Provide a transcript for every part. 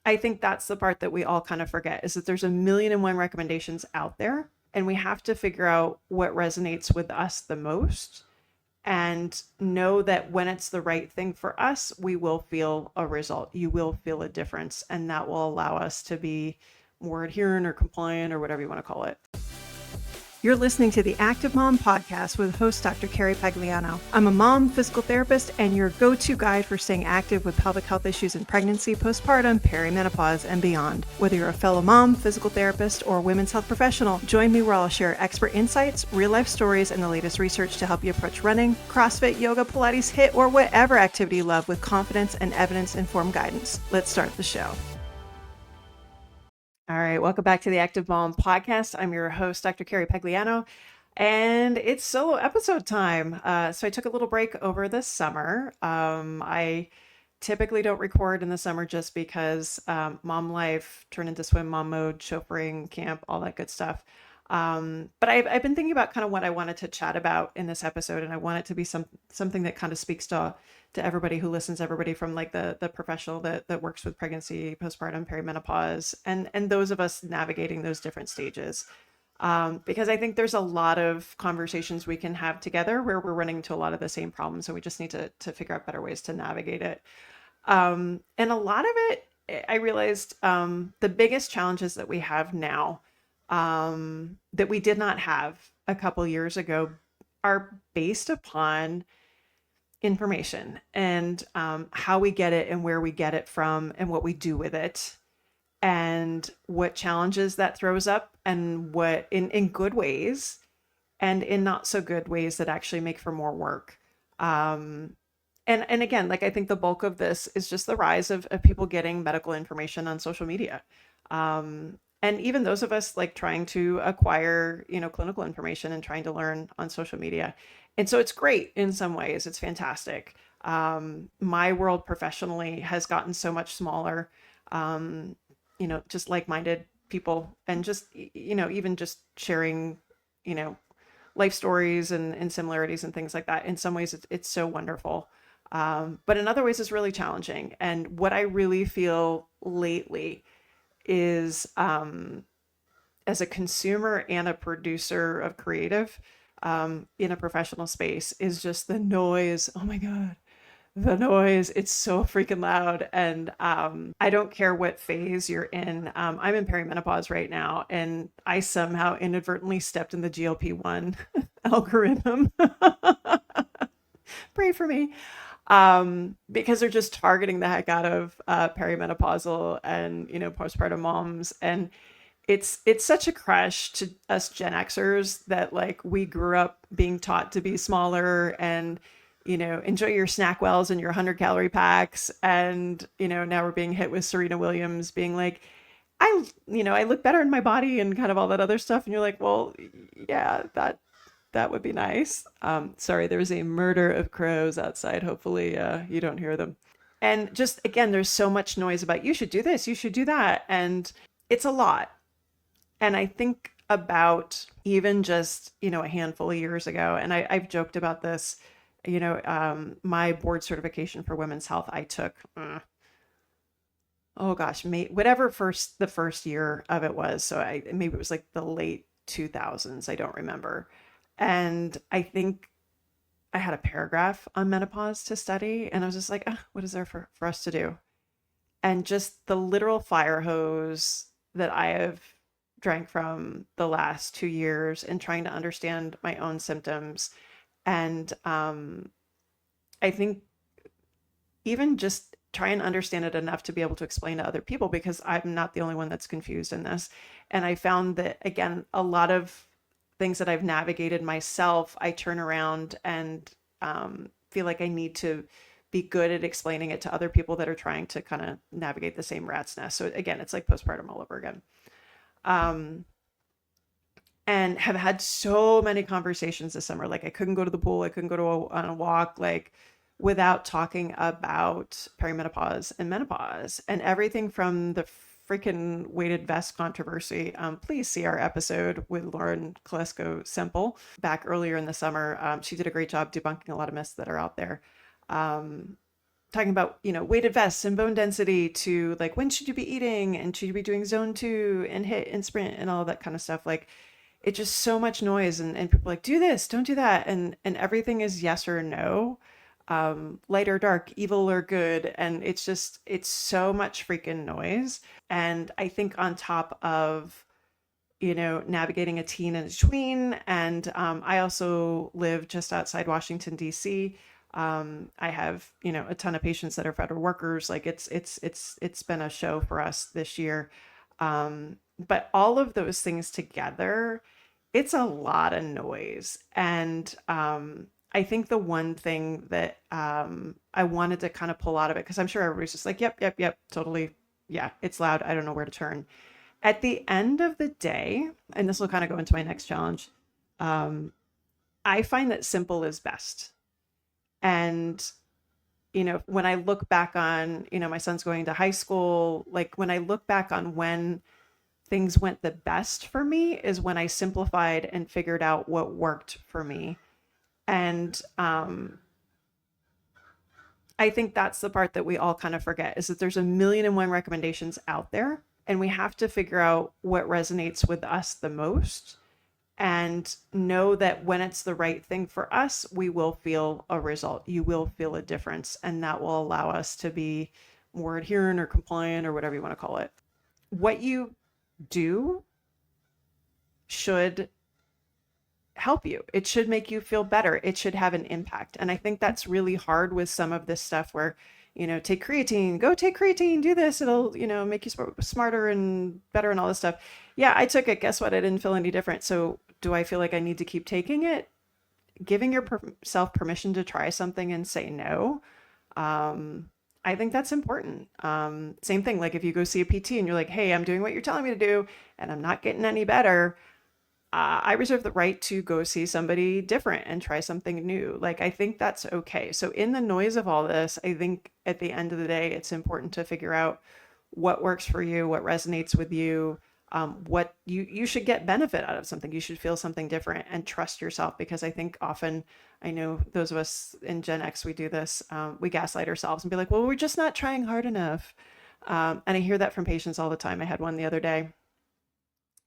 I think that's the part that we all kind of forget, is that there's a million and one recommendations out there, and we have to figure out what resonates with us the most and know that when it's the right thing for us, we will feel a result. You will feel a difference, and that will allow us to be more adherent or compliant or whatever you want to call it. You're listening to the Active Mom Podcast with host Dr. Carrie Pagliano. I'm a mom, physical therapist, and your go-to guide for staying active with pelvic health issues in pregnancy, postpartum, perimenopause, and beyond. Whether you're a fellow mom, physical therapist, or women's health professional, join me where I'll share expert insights, real-life stories, and the latest research to help you approach running, CrossFit, yoga, Pilates, HIIT, or whatever activity you love with confidence and evidence-informed guidance. Let's start the show. All right, welcome back to the Active Mom Podcast. I'm your host, Dr. Carrie Pagliano, and it's solo episode time. So I took a little break over the summer. I typically don't record in the summer just because mom life turned into swim mom mode, chauffeuring, camp, all that good stuff. But I've been thinking about kind of what I wanted to chat about in this episode, and I want it to be something that kind of speaks to everybody who listens, everybody from like the professional that works with pregnancy, postpartum, perimenopause, and those of us navigating those different stages. Because I think there's a lot of conversations we can have together where we're running into a lot of the same problems, and we just need to figure out better ways to navigate it. And a lot of it, I realized the biggest challenges that we have now that we did not have a couple years ago are based upon information and how we get it and where we get it from and what we do with it and what challenges that throws up and what in good ways and in not so good ways that actually make for more work. And again, like I think the bulk of this is just the rise of people getting medical information on social media. And even those of us like trying to acquire, clinical information and trying to learn on social media. And so it's great in some ways. It's fantastic. My world professionally has gotten so much smaller, just like-minded people and just, even just sharing, life stories and similarities and things like that. In some ways, it's so wonderful. But in other ways, it's really challenging. And what I really feel lately is as a consumer and a producer of creative in a professional space is just the noise. Oh my God, the noise. It's so freaking loud. And I don't care what phase you're in. I'm in perimenopause right now, and I somehow inadvertently stepped in the GLP-1 algorithm. Pray for me. Because they're just targeting the heck out of perimenopausal and postpartum moms, and it's such a crush to us Gen Xers that like we grew up being taught to be smaller and enjoy your snack wells and your 100-calorie packs, and now we're being hit with Serena Williams being like, I look better in my body and kind of all that other stuff, and you're like, well, yeah, that would be nice. Sorry, there's a murder of crows outside. Hopefully you don't hear them. And just, again, there's so much noise about you should do this, you should do that. And it's a lot. And I think about even just, a handful of years ago, and I've joked about this, my board certification for women's health, I took, oh gosh, whatever the first year of it was. So maybe it was like the late 2000s. I don't remember. And I think I had a paragraph on menopause to study, and I was just like, what is there for us to do? And just the literal fire hose that I have drank from the last 2 years and trying to understand my own symptoms. And I think even just try and understand it enough to be able to explain to other people, because I'm not the only one that's confused in this. And I found that, again, a lot of things that I've navigated myself, I turn around and feel like I need to be good at explaining it to other people that are trying to kind of navigate the same rat's nest. So again, it's like postpartum all over again. And have had so many conversations this summer. Like I couldn't go to the pool. I couldn't go on a walk, like without talking about perimenopause and menopause and everything from the freaking weighted vest controversy. Please see our episode with Lauren Kolesko Semple back earlier in the summer. She did a great job debunking a lot of myths that are out there. talking about, weighted vests and bone density to like, when should you be eating and should you be doing zone 2 and hit and sprint and all that kind of stuff. Like, it's just so much noise, and people are like, do this, don't do that. And everything is yes or no, light or dark, evil or good. And it's so much freaking noise. And I think on top of, navigating a teen and a tween. And I also live just outside Washington, D.C. I have, a ton of patients that are federal workers. Like, it's been a show for us this year. But all of those things together, it's a lot of noise. And I think the one thing that I wanted to kind of pull out of it, because I'm sure everybody's just like, yep, yep, yep, totally. Yeah, it's loud. I don't know where to turn. At the end of the day, and this will kind of go into my next challenge, um, I find that simple is best. And, when I look back on, my son's going to high school, like when I look back on when things went the best for me is when I simplified and figured out what worked for me. And I think that's the part that we all kind of forget, is that there's a million and one recommendations out there, and we have to figure out what resonates with us the most and know that when it's the right thing for us, we will feel a result. You will feel a difference, and that will allow us to be more adherent or compliant or whatever you want to call it. What you do should help you. It should make you feel better. It should have an impact. And I think that's really hard with some of this stuff where, take creatine, go take creatine, do this. It'll, make you smarter and better and all this stuff. Yeah, I took it. Guess what? I didn't feel any different. So do I feel like I need to keep taking it? Giving yourself permission to try something and say no. I think that's important. Same thing. Like if you go see a PT and you're like, hey, I'm doing what you're telling me to do and I'm not getting any better. I reserve the right to go see somebody different and try something new. Like, I think that's okay. So in the noise of all this, I think at the end of the day, it's important to figure out what works for you, what resonates with you, what you should get benefit out of something. You should feel something different and trust yourself, because I think often, I know those of us in Gen X, we do this, we gaslight ourselves and be like, well, we're just not trying hard enough. And I hear that from patients all the time. I had one the other day.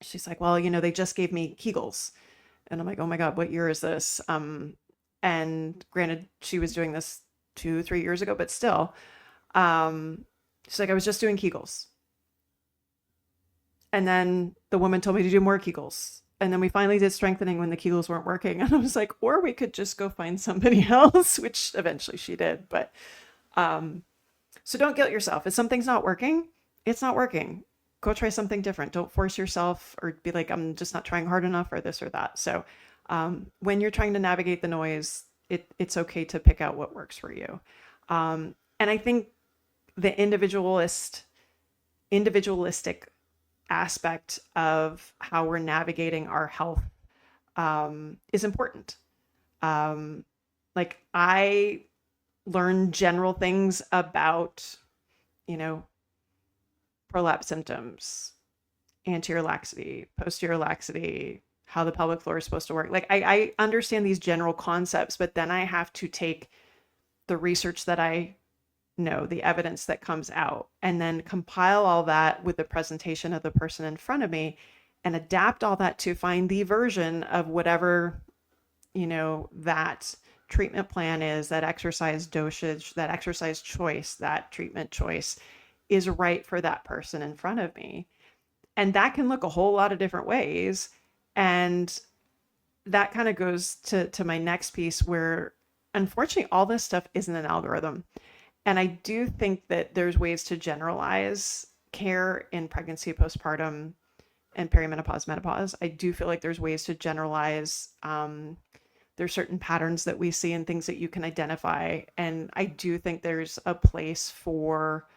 She's like, well, they just gave me Kegels. And I'm like, oh my God, what year is this? And granted, she was doing this 2, 3 years ago, but still, she's like, I was just doing Kegels. And then the woman told me to do more Kegels. And then we finally did strengthening when the Kegels weren't working. And I was like, or we could just go find somebody else, which eventually she did. But so don't guilt yourself. If something's not working, it's not working. Go try something different. Don't force yourself or be like, I'm just not trying hard enough or this or that. So when you're trying to navigate the noise, it's okay to pick out what works for you. And I think the individualistic aspect of how we're navigating our health is important. Like I learn general things about, prolapse symptoms, anterior laxity, posterior laxity, how the pelvic floor is supposed to work. Like I understand these general concepts, but then I have to take the research that I know, the evidence that comes out, and then compile all that with the presentation of the person in front of me and adapt all that to find the version of whatever, that treatment plan is, that exercise dosage, that exercise choice, that treatment choice is right for that person in front of me. And that can look a whole lot of different ways. And that kind of goes to my next piece, where unfortunately all this stuff isn't an algorithm. And I do think that there's ways to generalize care in pregnancy, postpartum, and perimenopause, menopause. I do feel like there's ways to generalize. There's certain patterns that we see and things that you can identify. And I do think there's a place for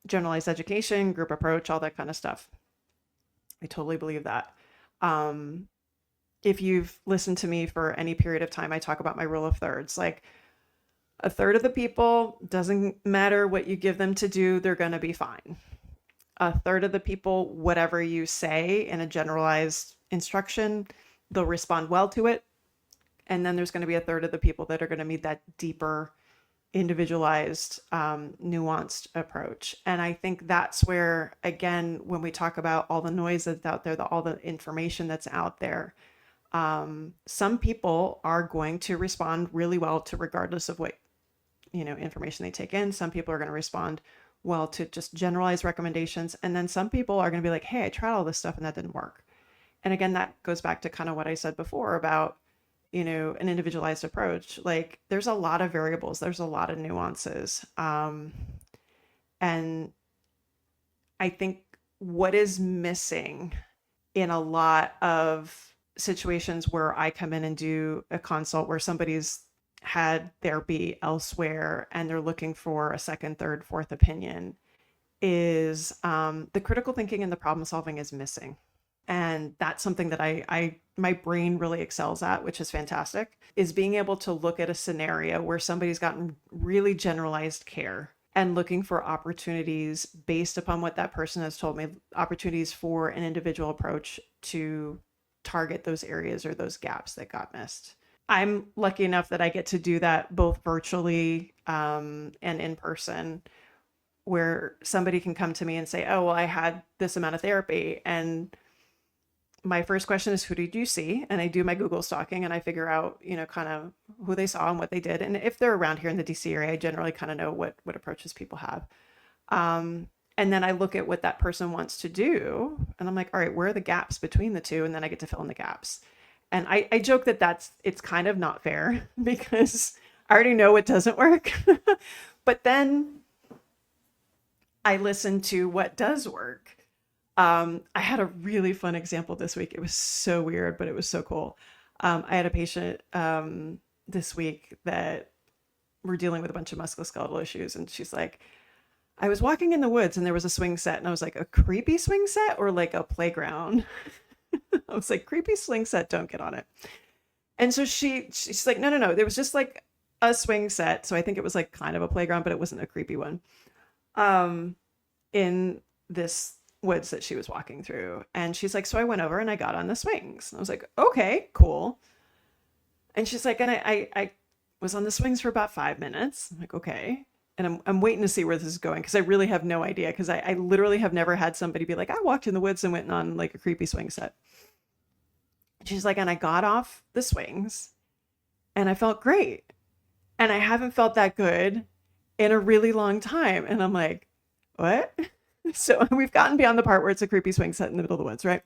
generalized education, group approach, all that kind of stuff. I totally believe that. If you've listened to me for any period of time, I talk about my rule of thirds. Like a third of the people, doesn't matter what you give them to do, they're going to be fine. A third of the people, whatever you say in a generalized instruction, they'll respond well to it. And then there's going to be a third of the people that are going to need that deeper individualized, nuanced approach. And I think that's where, again, when we talk about all the noise that's out there, all the information that's out there, some people are going to respond really well to regardless of what, information they take in. Some people are going to respond well to just generalized recommendations. And then some people are going to be like, hey, I tried all this stuff and that didn't work. And again, that goes back to kind of what I said before about, an individualized approach. Like there's a lot of variables, there's a lot of nuances. And I think what is missing in a lot of situations where I come in and do a consult where somebody's had therapy elsewhere and they're looking for a second, third, fourth opinion is the critical thinking and the problem solving is missing. And that's something that my brain really excels at, which is fantastic, is being able to look at a scenario where somebody's gotten really generalized care and looking for opportunities based upon what that person has told me, opportunities for an individual approach to target those areas or those gaps that got missed. I'm lucky enough that I get to do that both virtually and in person, where somebody can come to me and say, oh, well, I had this amount of therapy. And my first question is, who did you see? And I do my Google stalking and I figure out, kind of who they saw and what they did. And if they're around here in the DC area, I generally kind of know what approaches people have. And then I look at what that person wants to do. And I'm like, all right, where are the gaps between the two? And then I get to fill in the gaps. And I joke that it's kind of not fair because I already know what doesn't work. But then I listen to what does work. I had a really fun example this week. It was so weird, but it was so cool. I had a patient this week that we're dealing with a bunch of musculoskeletal issues. And she's like, I was walking in the woods and there was a swing set. And I was like, a creepy swing set or like a playground? I was like, creepy swing set, don't get on it. And so she's like, no. There was just like a swing set. So I think it was like kind of a playground, but it wasn't a creepy one. In this woods that she was walking through. And she's like, so I went over and I got on the swings. And I was like, okay, cool. And she's like, and I was on the swings for about 5 minutes. I'm like, okay. And I'm waiting to see where this is going because I really have no idea because I literally have never had somebody be like, I walked in the woods and went on like a creepy swing set. She's like, and I got off the swings and I felt great. And I haven't felt that good in a really long time. And I'm like, what? So we've gotten beyond the part where it's a creepy swing set in the middle of the woods, right?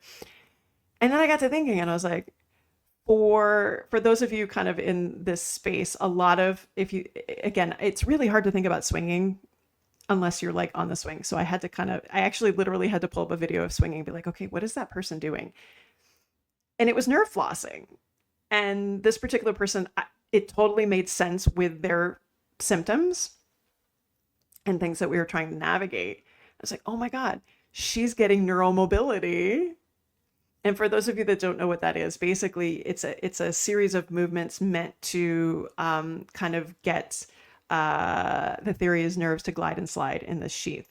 And then I got to thinking and I was like, for those of you kind of in this space, a lot of, again, it's really hard to think about swinging unless you're like on the swing. So I actually literally had to pull up a video of swinging and be like, okay, what is that person doing? And it was nerve flossing. And this particular person, it totally made sense with their symptoms and things that we were trying to navigate. I was like, oh my God, she's getting neuromobility. And for those of you that don't know what that is, basically it's a series of movements meant to kind of get the theory is nerves to glide and slide in the sheath.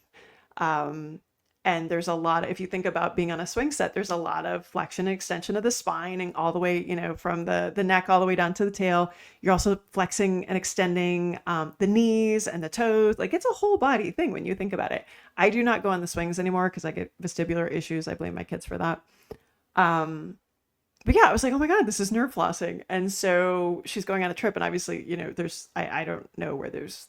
And there's a lot, if you think about being on a swing set, there's a lot of flexion and extension of the spine and all the way, from the neck all the way down to the tail. You're also flexing and extending the knees and the toes. Like it's a whole body thing when you think about it. I do not go on the swings anymore because I get vestibular issues. I blame my kids for that. But yeah, I was like, oh my God, this is nerve flossing. And so she's going on a trip and obviously, I don't know where there's,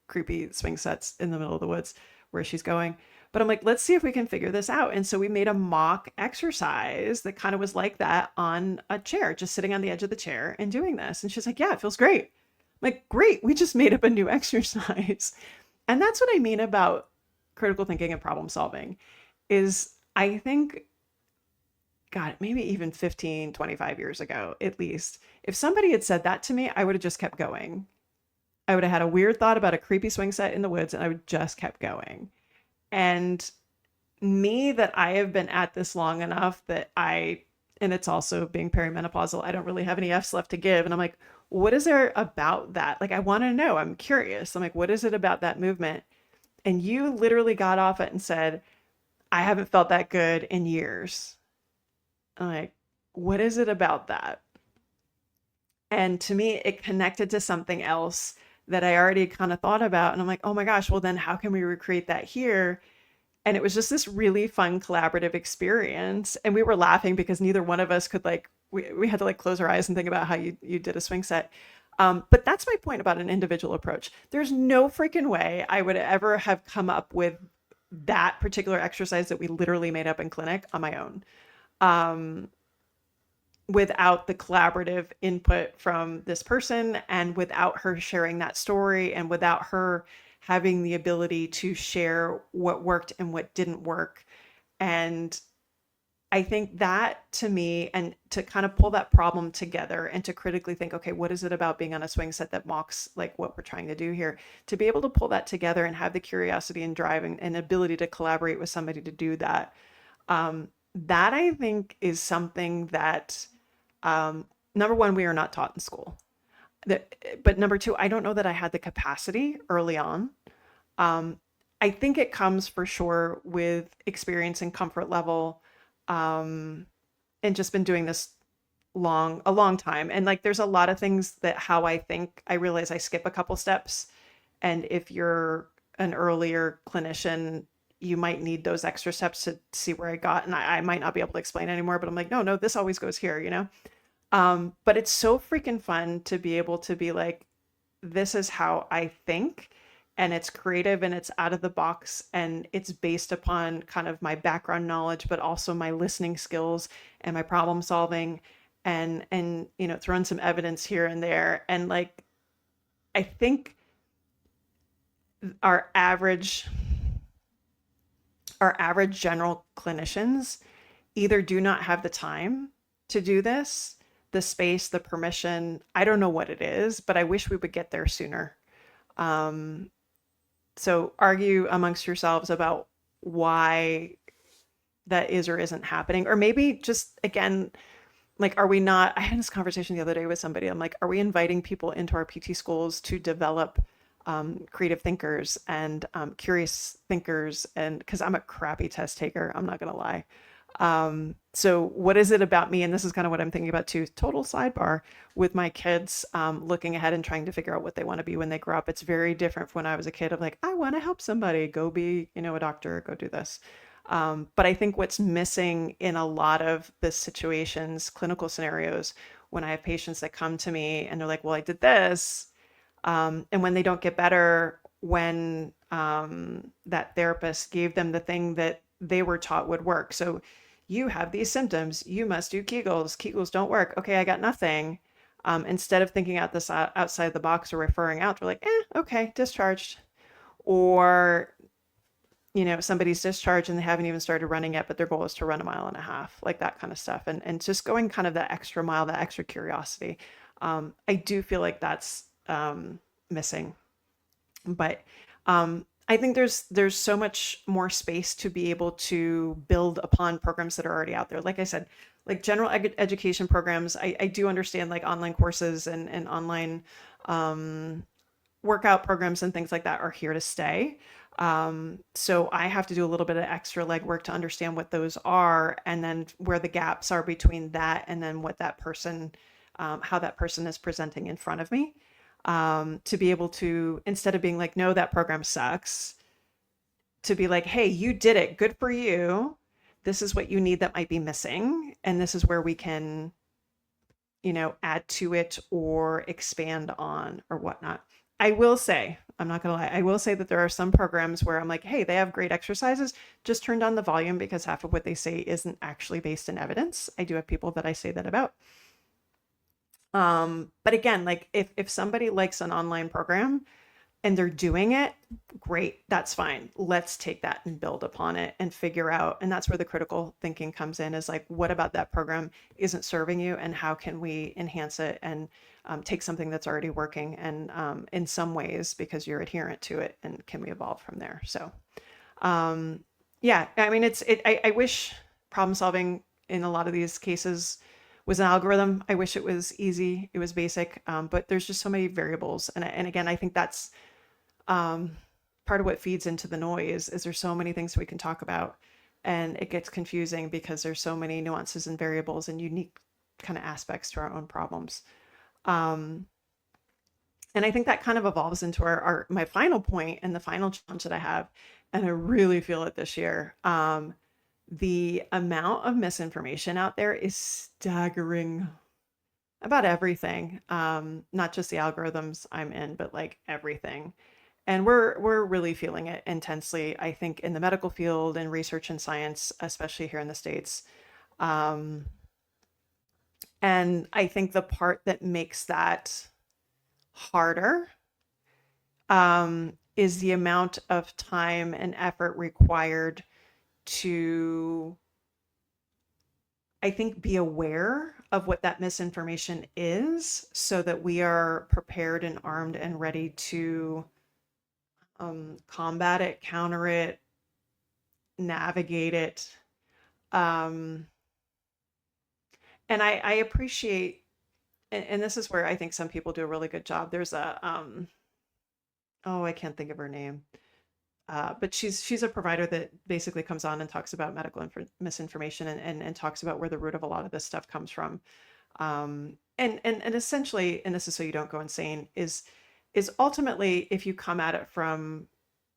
creepy swing sets in the middle of the woods where she's going. But I'm like, let's see if we can figure this out. And so we made a mock exercise that kind of was like that on a chair, just sitting on the edge of the chair and doing this. And she's like, yeah, it feels great. I'm like, great. We just made up a new exercise. And that's what I mean about critical thinking and problem solving is I think, God, maybe even 15, 25 years ago, at least, if somebody had said that to me, I would have just kept going. I would have had a weird thought about a creepy swing set in the woods and I would just kept going. And me that I have been at this long enough that and it's also being perimenopausal, I don't really have any F's left to give. And I'm like, what is there about that? Like, I want to know, I'm curious. I'm like, what is it about that movement? And you literally got off it and said, I haven't felt that good in years. I'm like, what is it about that? And to me, it connected to something else that I already kind of thought about. And I'm like, oh my gosh, well, then how can we recreate that here? And it was just this really fun collaborative experience. And we were laughing because neither one of us could like, we had to like close our eyes and think about how you did a swing set. But that's my point about an individual approach. There's no freaking way I would ever have come up with that particular exercise that we literally made up in clinic on my own, um, without the collaborative input from this person and without her sharing that story and without her having the ability to share what worked and what didn't work. And I think that to me, and to kind of pull that problem together and to critically think, okay, what is it about being on a swing set that mocks like what we're trying to do here? To be able to pull that together and have the curiosity and drive and ability to collaborate with somebody to do that, that I think is something that, number one, we are not taught in school. But number two, I don't know that I had the capacity early on. Um, I think it comes for sure with experience and comfort level, um, and just been doing this a long time. And like, there's a lot of things that how I think, I realize I skip a couple steps. And if you're an earlier clinician, you might need those extra steps to see where I got. And I might not be able to explain anymore, but I'm like, no, this always goes here, you know? But it's so freaking fun to be able to be like, this is how I think, and it's creative and it's out of the box and it's based upon kind of my background knowledge, but also my listening skills and my problem solving and you know, throwing some evidence here and there. And like, I think our average our average general clinicians either do not have the time to do this, the space, the permission. I don't know what it is, but I wish we would get there sooner. Um, so argue amongst yourselves about why that is or isn't happening. Or maybe just again, like, are we not? I had this conversation the other day with somebody. I'm like, are we inviting people into our PT schools to develop creative thinkers and curious thinkers? And because I'm a crappy test taker, I'm not going to lie. So what is it about me? And this is kind of what I'm thinking about too. Total sidebar with my kids, looking ahead and trying to figure out what they want to be when they grow up. It's very different from when I was a kid of like, I want to help somebody, go be, you know, a doctor, go do this. But I think what's missing in a lot of the situations, clinical scenarios, when I have patients that come to me and they're like, well, I did this. And when they don't get better, when that therapist gave them the thing that they were taught would work. So you have these symptoms, you must do Kegels. Kegels don't work. Okay, I got nothing. Instead of thinking out this outside the box or referring out, they're like, okay, discharged. Or you know, somebody's discharged and they haven't even started running yet, but their goal is to run a mile and a half, like that kind of stuff. And just going kind of that extra mile, that extra curiosity. I do feel like that's missing. But I think there's so much more space to be able to build upon programs that are already out there. Like I said, like general education programs, I do understand like online courses and online workout programs and things like that are here to stay. So I have to do a little bit of extra legwork to understand what those are and then where the gaps are between that and then what that person, how that person is presenting in front of me. To be able to, instead of being like, no, that program sucks, to be like, hey, you did it. Good for you. This is what you need that might be missing. And this is where we can, you know, add to it or expand on or whatnot. I will say, I'm not going to lie, I will say that there are some programs where I'm like, hey, they have great exercises. Just turn down the volume because half of what they say isn't actually based in evidence. I do have people that I say that about. But again, like if somebody likes an online program and they're doing it, great, that's fine. Let's take that and build upon it and figure out. And that's where the critical thinking comes in is like, what about that program isn't serving you and how can we enhance it and take something that's already working and in some ways because you're adherent to it and can we evolve from there? So yeah, I mean, I wish problem solving in a lot of these cases was an algorithm. I wish it was easy, it was basic, but there's just so many variables. And again, I think that's part of what feeds into the noise is there's so many things we can talk about and it gets confusing because there's so many nuances and variables and unique kind of aspects to our own problems. And I think that kind of evolves into our my final point and the final challenge that I have, and I really feel it this year. The amount of misinformation out there is staggering about everything. Not just the algorithms I'm in, but like everything. And we're really feeling it intensely, I think, in the medical field and research and science, especially here in the States. Um, and I think the part that makes that harder is the amount of time and effort required to, I think, be aware of what that misinformation is so that we are prepared and armed and ready to combat it, counter it, navigate it. Um, and I appreciate, and this is where I think some people do a really good job. There's oh, I can't think of her name. But she's a provider that basically comes on and talks about medical misinformation and talks about where the root of a lot of this stuff comes from. And essentially, and this is so you don't go insane, is ultimately if you come at it from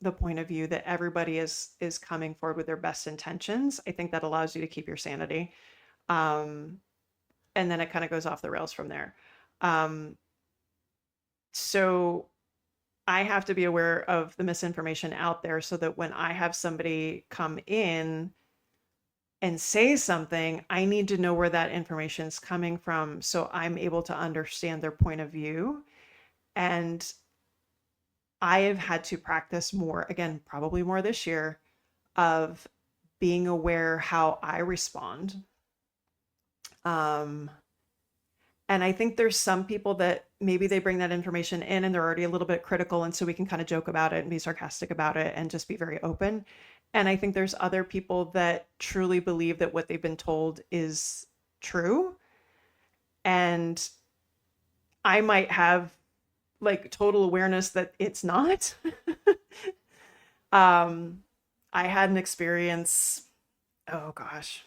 the point of view that everybody is coming forward with their best intentions, I think that allows you to keep your sanity. Um, and then it kind of goes off the rails from there. Um, so I have to be aware of the misinformation out there so that when I have somebody come in and say something, I need to know where that information is coming from so I'm able to understand their point of view. And I have had to practice more, again, probably more this year, of being aware how I respond. Um, And I think there's some people that maybe they bring that information in and they're already a little bit critical. And so we can kind of joke about it and be sarcastic about it and just be very open. And I think there's other people that truly believe that what they've been told is true. And I might have like total awareness that it's not. um, I had an experience, oh gosh,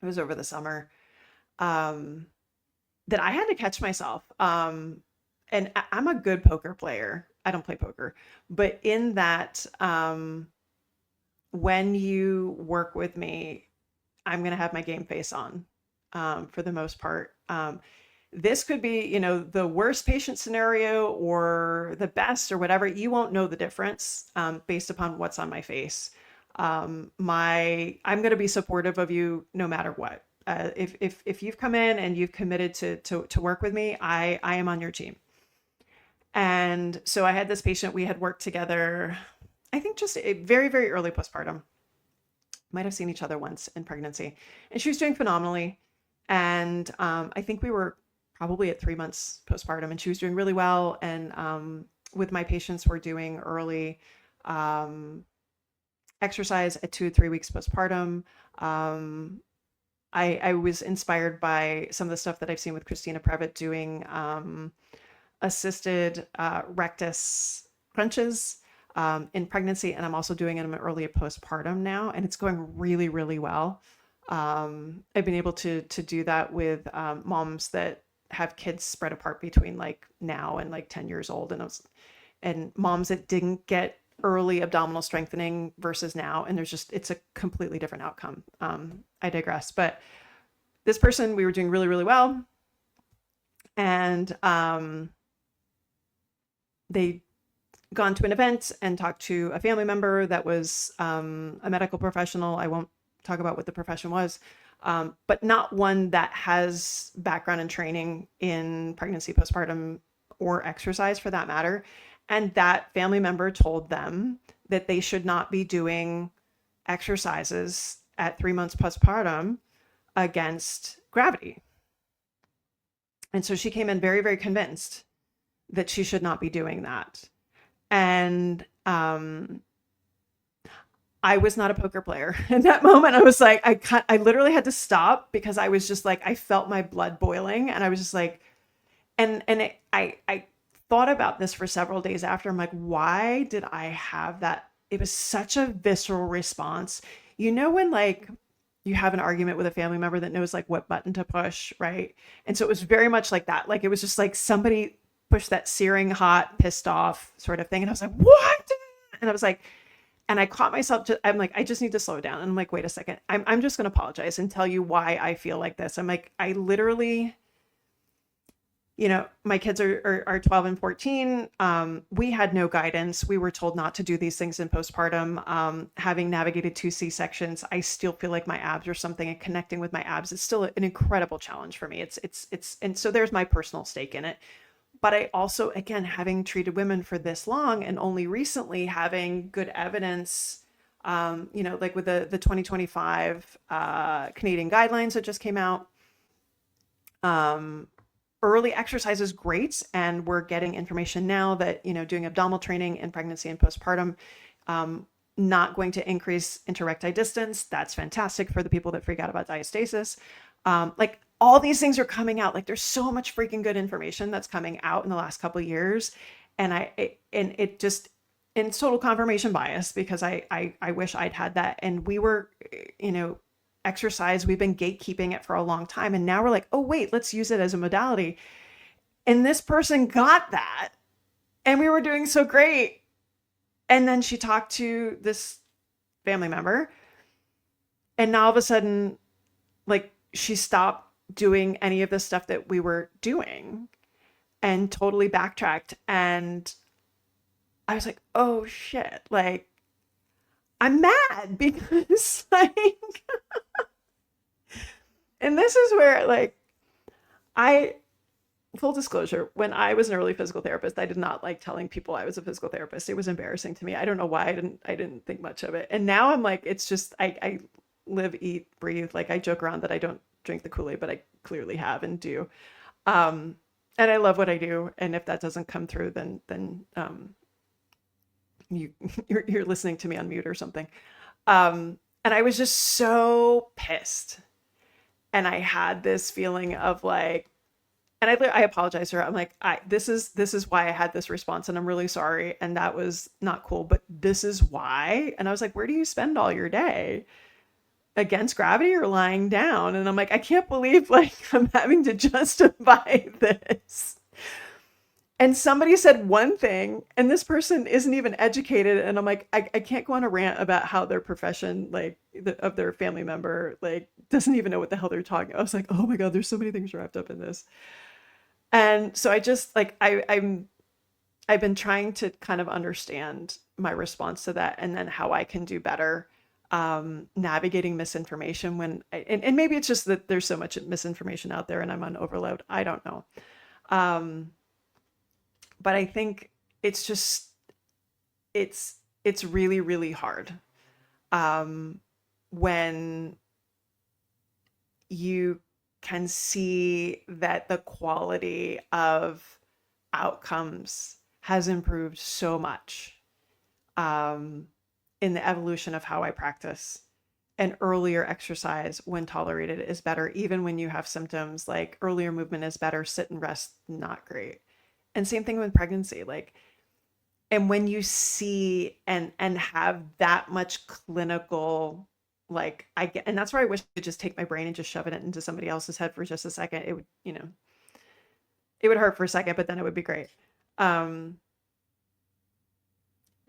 it was over the summer. Um, that I had to catch myself. And I'm a good poker player. I don't play poker, but in that, when you work with me, I'm going to have my game face on, for the most part. This could be, the worst patient scenario or the best or whatever. You won't know the difference, based upon what's on my face. I'm going to be supportive of you no matter what. If you've come in and you've committed to work with me, I am on your team. And so I had this patient, we had worked together, I think just a very, very early postpartum. Might have seen each other once in pregnancy. And she was doing phenomenally. And I think we were probably at 3 months postpartum, and she was doing really well. And with my patients, we're doing early um, exercise at 2 to 3 weeks postpartum. Um, I was inspired by some of the stuff that I've seen with Christina Previtt doing assisted rectus crunches in pregnancy, and I'm also doing them early postpartum now, and it's going really, really well. I've been able to do that with moms that have kids spread apart between like now and like 10 years old, and moms that didn't get early abdominal strengthening versus now, and it's a completely different outcome. I digress, but this person, we were doing really, really well, and they gone to an event and talked to a family member that was a medical professional. I won't talk about what the profession was, but not one that has background and training in pregnancy, postpartum, or exercise for that matter. And that family member told them that they should not be doing exercises at 3 months postpartum against gravity. And so she came in very, very convinced that she should not be doing that. And I was not a poker player. In that moment, I was like, I literally had to stop because I was just like, I felt my blood boiling, and I was just like, I thought about this for several days after. I'm like, why did I have that? It was such a visceral response. When like you have an argument with a family member that knows like what button to push, right? And so it was very much like that. Like it was just like somebody push that searing hot, pissed off sort of thing. And I was like, what? And I was like, and I caught myself, I'm like, I just need to slow down. And I'm like, wait a second. I'm just going to apologize and tell you why I feel like this. I'm like, I literally, my kids are 12 and 14. We had no guidance. We were told not to do these things in postpartum. Having navigated 2 C-sections, I still feel like my abs or something, and connecting with my abs is still an incredible challenge for me. And so there's my personal stake in it. But I also, again, having treated women for this long and only recently having good evidence, like with the 2025 Canadian guidelines that just came out, early exercise is great. And we're getting information now that, doing abdominal training in pregnancy and postpartum, not going to increase interrecti distance. That's fantastic for the people that freak out about diastasis. Like all these things are coming out. Like there's so much freaking good information that's coming out in the last couple of years. And it just, in total confirmation bias, because I wish I'd had that. And we were, exercise, we've been gatekeeping it for a long time. And now we're like, oh, wait, let's use it as a modality. And this person got that. And we were doing so great. And then she talked to this family member. And now all of a sudden, like, she stopped doing any of the stuff that we were doing and totally backtracked. And I was like, oh shit. Like, I'm mad because like, and this is where like, full disclosure, when I was an early physical therapist, I did not like telling people I was a physical therapist. It was embarrassing to me. I don't know why I didn't think much of it. And now I'm like, it's just, I live, eat, breathe. Like I joke around that I don't drink the Kool-Aid, but I clearly have and do. And I love what I do. And if that doesn't come through, then you're listening to me on mute or something. And I was just so pissed. And I had this feeling of like, and I apologize to her. I'm like, this is why I had this response, and I'm really sorry. And that was not cool, but this is why. And I was like, where do you spend all your day? Against gravity or lying down? And I'm like, I can't believe like I'm having to justify this. And somebody said one thing, and this person isn't even educated. And I'm like, I can't go on a rant about how their profession, like of their family member, like doesn't even know what the hell they're talking about. I was like, oh my God, there's so many things wrapped up in this. And so I just like, I've been trying to kind of understand my response to that and then how I can do better navigating misinformation and maybe it's just that there's so much misinformation out there and I'm on overload. I don't know. But I think it's just, it's really, really hard when you can see that the quality of outcomes has improved so much in the evolution of how I practice. And earlier exercise, when tolerated, is better. Even when you have symptoms, like earlier movement is better, sit and rest, not great. And same thing with pregnancy. Like, and when you see and have that much clinical, like I get, and that's where I wish I could just take my brain and just shove it into somebody else's head for just a second. It would, it would hurt for a second, but then it would be great. But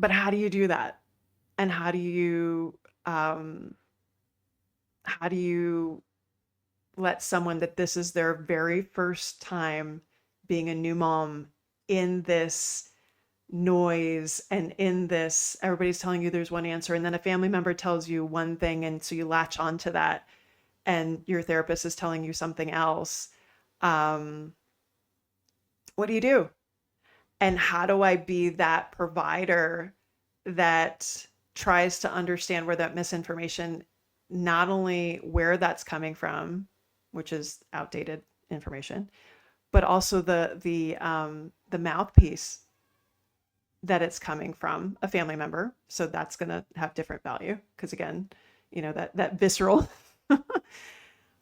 how do you do that? And how do you let someone that this is their very first time being a new mom in this noise and in this, everybody's telling you there's one answer, and then a family member tells you one thing, and so you latch onto that, and your therapist is telling you something else. What do you do? And how do I be that provider that tries to understand where that misinformation, not only where that's coming from, which is outdated information, but also the mouthpiece that it's coming from, a family member. So that's going to have different value because again, that visceral.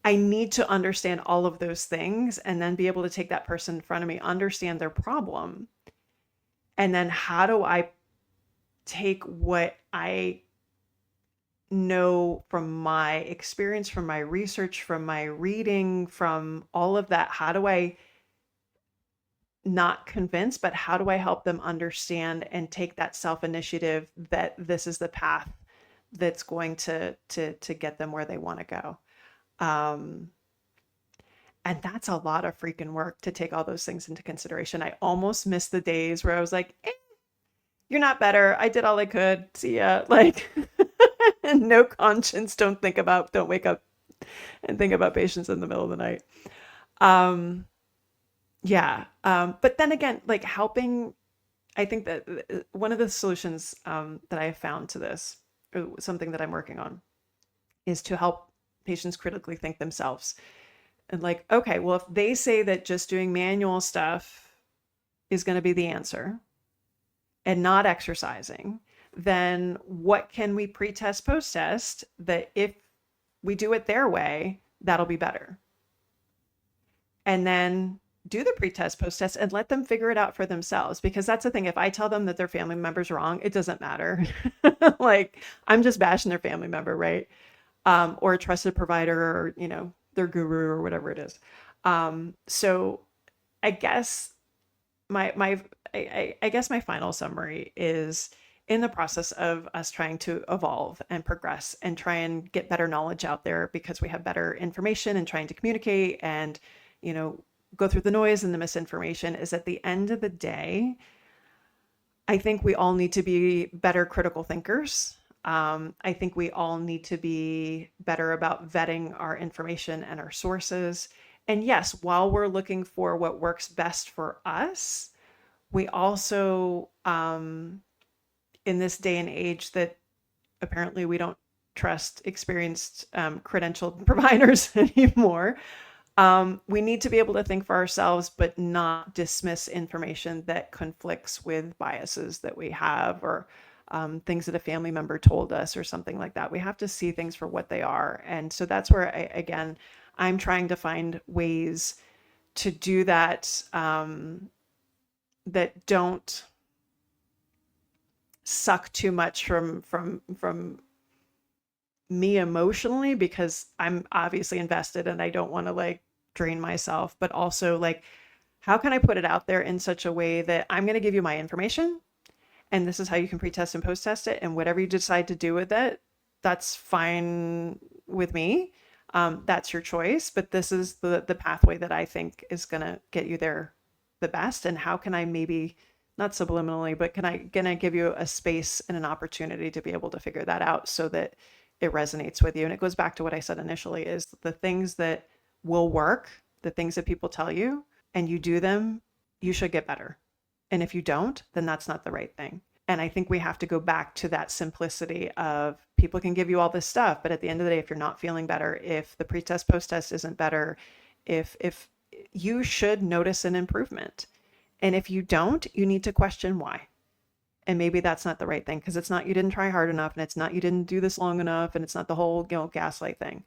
I need to understand all of those things and then be able to take that person in front of me, understand their problem. And then how do I take what I know from my experience, from my research, from my reading, from all of that? How do I not convinced, but how do I help them understand and take that self-initiative that this is the path that's going to get them where they want to go. Um, and that's a lot of freaking work to take all those things into consideration. I almost missed the days where I was like, you're not better. I did all I could. See ya. Like, no conscience. Don't wake up and think about patients in the middle of the night. Um, yeah. But then again, like helping, I think that one of the solutions that I have found to this, or something that I'm working on, is to help patients critically think themselves. And like, okay, well, if they say that just doing manual stuff is going to be the answer and not exercising, then what can we pre-test, post-test that if we do it their way, that'll be better? And then do the pre-test, post-test and let them figure it out for themselves. Because that's the thing. If I tell them that their family member's wrong, it doesn't matter. Like, I'm just bashing their family member, right? Or a trusted provider, or, their guru or whatever it is. So I guess I guess my final summary is, in the process of us trying to evolve and progress and try and get better knowledge out there because we have better information and trying to communicate and, go through the noise and the misinformation, is at the end of the day, I think we all need to be better critical thinkers. I think we all need to be better about vetting our information and our sources. And yes, while we're looking for what works best for us, we also, in this day and age that apparently we don't trust experienced credentialed providers anymore, we need to be able to think for ourselves, but not dismiss information that conflicts with biases that we have, or things that a family member told us or something like that. We have to see things for what they are. And so that's where, again, I'm trying to find ways to do that, that don't suck too much from me emotionally, because I'm obviously invested and I don't want to like drain myself, but also like, how can I put it out there in such a way that I'm going to give you my information and this is how you can pre-test and post-test it, and whatever you decide to do with it, that's fine with me. That's your choice, but this is the pathway that I think is going to get you there the best. And how can I, maybe not subliminally, but can I give you a space and an opportunity to be able to figure that out so that it resonates with you? And it goes back to what I said initially, is the things that will work, the things that people tell you, and you do them, you should get better. And if you don't, then that's not the right thing. And I think we have to go back to that simplicity of, people can give you all this stuff, but at the end of the day, if you're not feeling better, if the pre-test, post-test isn't better, if you should notice an improvement. And if you don't, you need to question why. And maybe that's not the right thing, because it's not you didn't try hard enough, and it's not you didn't do this long enough, and it's not the whole, gaslight thing.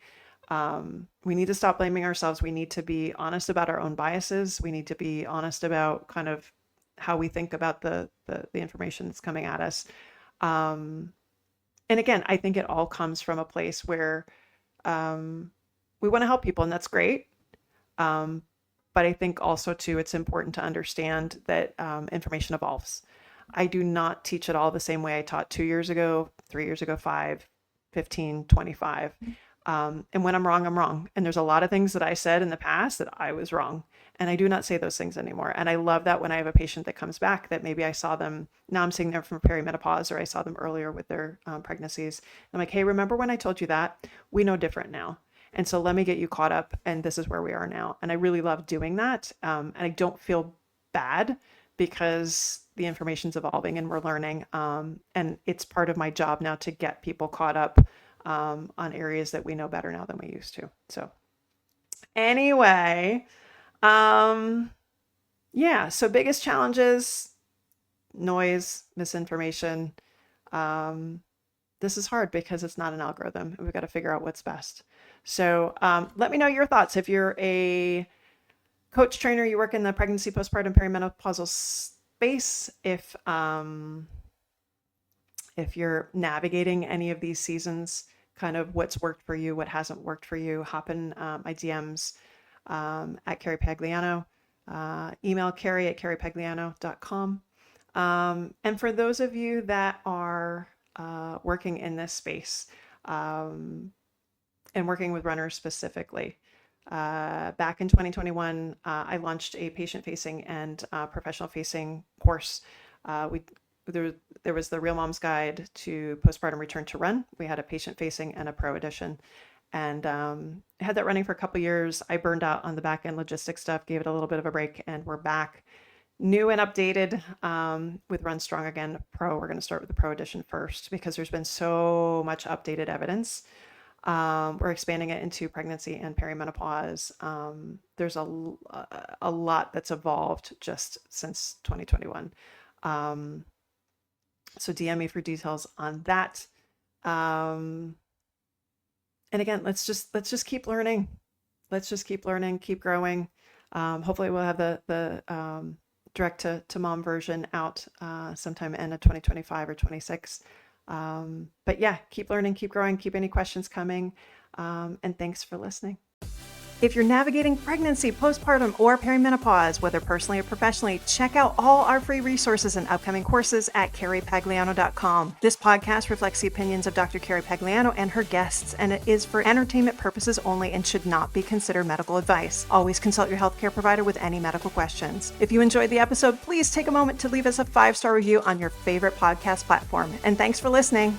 We need to stop blaming ourselves. We need to be honest about our own biases. We need to be honest about kind of how we think about the information that's coming at us. And again, I think it all comes from a place where we want to help people, and that's great. But I think also too, it's important to understand that information evolves. I do not teach it all the same way I taught 2 years ago, 3 years ago, 5, 15, 25. And when I'm wrong, I'm wrong. And there's a lot of things that I said in the past that I was wrong. And I do not say those things anymore. And I love that when I have a patient that comes back, that maybe I saw them, now I'm seeing them from perimenopause, or I saw them earlier with their pregnancies. I'm like, hey, remember when I told you that? We know different now. And so let me get you caught up. And this is where we are now. And I really love doing that. And I don't feel bad, because the information's evolving and we're learning. And it's part of my job now to get people caught up on areas that we know better now than we used to. So anyway, yeah, so biggest challenges: noise, misinformation. This is hard because it's not an algorithm. We've got to figure out what's best. So let me know your thoughts. If you're a coach, trainer, you work in the pregnancy, postpartum, perimenopausal space, if you're navigating any of these seasons, kind of what's worked for you, what hasn't worked for you, hop in my DMs at Carrie Pagliano. Email Carrie@carriepagliano.com. And for those of you that are working in this space and working with runners specifically, back in 2021, I launched a patient-facing and professional-facing course. There was the Real Mom's Guide to Postpartum Return to Run. We had a patient-facing and a pro edition, and I had that running for a couple years. I burned out on the back-end logistics stuff, gave it a little bit of a break, and we're back new and updated with Run Strong Again Pro. We're going to start with the Pro Edition first because there's been so much updated evidence. We're expanding it into pregnancy and perimenopause. There's a lot that's evolved just since 2021. So DM me for details on that. And again, let's just keep learning. Let's just keep learning, keep growing. Hopefully we'll have the direct to mom version out sometime end of 2025 or 26. But yeah, keep learning, keep growing, keep any questions coming. And thanks for listening. If you're navigating pregnancy, postpartum, or perimenopause, whether personally or professionally, check out all our free resources and upcoming courses at carriepagliano.com. This podcast reflects the opinions of Dr. Carrie Pagliano and her guests, and it is for entertainment purposes only and should not be considered medical advice. Always consult your healthcare provider with any medical questions. If you enjoyed the episode, please take a moment to leave us a 5-star review on your favorite podcast platform. And thanks for listening.